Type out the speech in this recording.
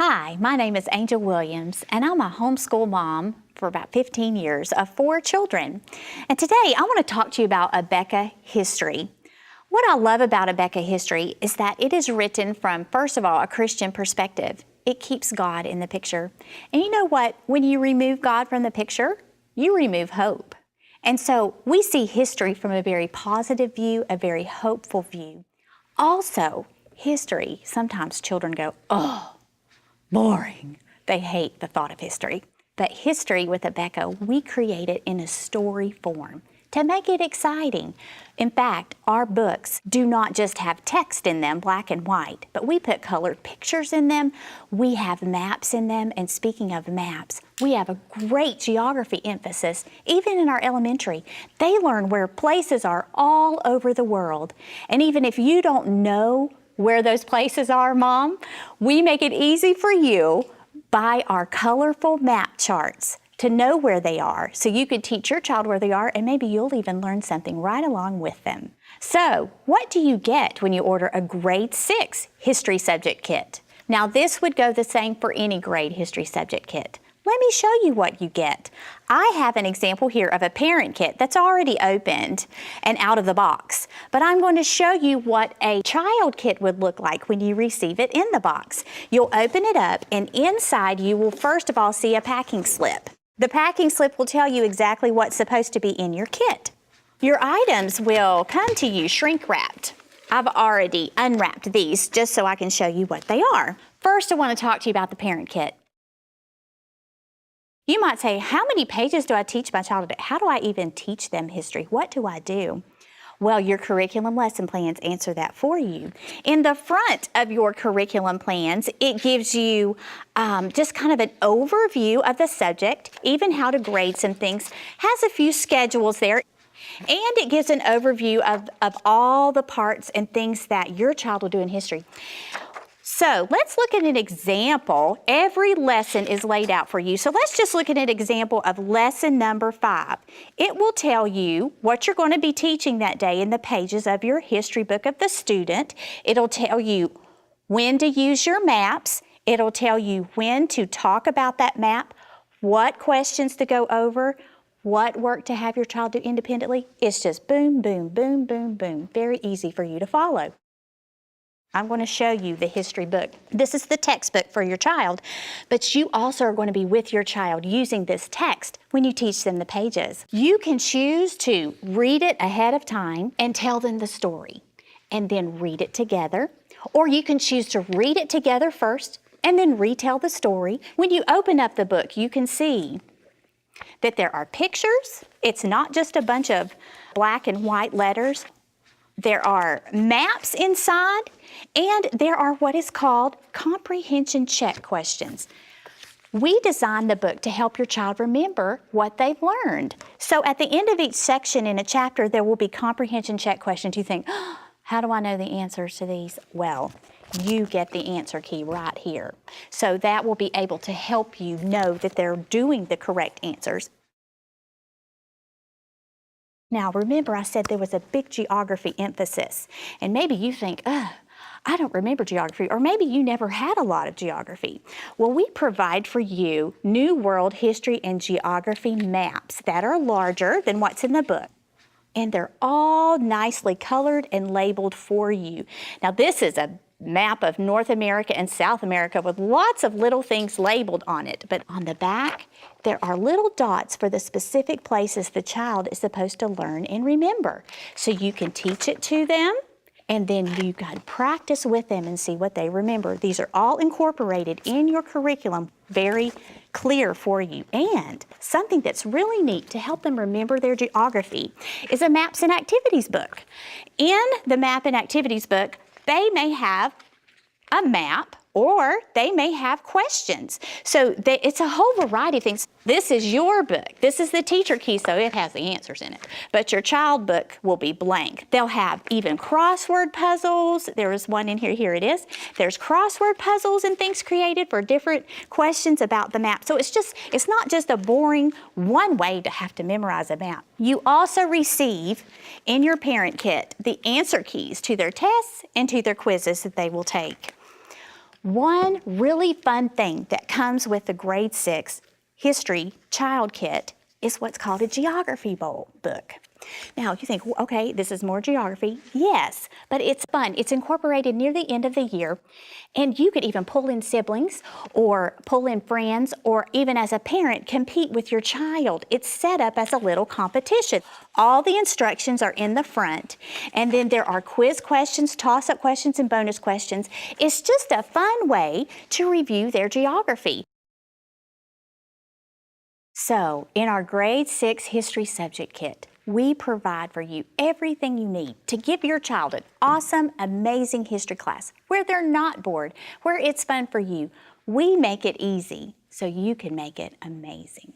Hi, my name is Angel Williams, and I'm a homeschool mom for about 15 years of 4 children. And today I want to talk to you about Abeka history. What I love about Abeka history is that it is written from, first of all, a Christian perspective. It keeps God in the picture. And you know what? When you remove God from the picture, you remove hope. And so we see history from a very positive view, a very hopeful view. Also, history, sometimes children go, oh, boring. They hate the thought of history. But history with Abeka, we create it in a story form to make it exciting. In fact, our books do not just have text in them, black and white, but we put colored pictures in them. We have maps in them. And speaking of maps, we have a great geography emphasis, even in our elementary. They learn where places are all over the world. And even if you don't know where those places are, Mom, we make it easy for you by our colorful map charts to know where they are, so you could teach your child where they are, and maybe you'll even learn something right along with them. So, what do you get when you order a grade 6 history subject kit? Now, this would go the same for any grade history subject kit. Let me show you what you get. I have an example here of a parent kit that's already opened and out of the box, but I'm going to show you what a child kit would look like when you receive it in the box. You'll open it up, and inside you will first of all see a packing slip. The packing slip will tell you exactly what's supposed to be in your kit. Your items will come to you shrink wrapped. I've already unwrapped these just so I can show you what they are. First, I want to talk to you about the parent kit. You might say, how many pages do I teach my child today? How do I even teach them history? What do I do? Well, your curriculum lesson plans answer that for you. In the front of your curriculum plans, it gives you just kind of an overview of the subject, even how to grade some things, has a few schedules there, and it gives an overview of all the parts and things that your child will do in history. So let's look at an example. Every lesson is laid out for you. So let's just look at an example of lesson number 5. It will tell you what you're going to be teaching that day in the pages of your history book of the student. It'll tell you when to use your maps. It'll tell you when to talk about that map, what questions to go over, what work to have your child do independently. It's just boom, boom, boom, boom, boom. Very easy for you to follow. I'm going to show you the history book. This is the textbook for your child, but you also are going to be with your child using this text when you teach them the pages. You can choose to read it ahead of time and tell them the story, and then read it together, or you can choose to read it together first and then retell the story. When you open up the book, you can see that there are pictures. It's not just a bunch of black and white letters. There are maps inside, and there are what is called comprehension check questions. We designed the book to help your child remember what they've learned. So at the end of each section in a chapter, there will be comprehension check questions. You think, oh, how do I know the answers to these? Well, you get the answer key right here. So that will be able to help you know that they're doing the correct answers. Now, remember I said there was a big geography emphasis, and maybe you think, I don't remember geography, or maybe you never had a lot of geography. Well, we provide for you New World History and Geography maps that are larger than what's in the book, and they're all nicely colored and labeled for you. Now, this is a map of North America and South America with lots of little things labeled on it. But on the back, there are little dots for the specific places the child is supposed to learn and remember. So you can teach it to them, and then you can practice with them and see what they remember. These are all incorporated in your curriculum, very clear for you. And something that's really neat to help them remember their geography is a maps and activities book. In the map and activities book, they may have a map, or they may have questions. So it's a whole variety of things. This is your book. This is the teacher key, so it has the answers in it. But your child book will be blank. They'll have even crossword puzzles. There is one in here. Here it is. There's crossword puzzles and things created for different questions about the map. So it's not just a boring one way to have to memorize a map. You also receive in your parent kit the answer keys to their tests and to their quizzes that they will take. One really fun thing that comes with the grade 6 history child kit is what's called a geography book. Now you think, okay, this is more geography. Yes, but it's fun. It's incorporated near the end of the year, and you could even pull in siblings or pull in friends, or even as a parent, compete with your child. It's set up as a little competition. All the instructions are in the front, and then there are quiz questions, toss-up questions, and bonus questions. It's just a fun way to review their geography. So, in our grade 6 history subject kit, we provide for you everything you need to give your child an awesome, amazing history class where they're not bored, where it's fun for you. We make it easy so you can make it amazing.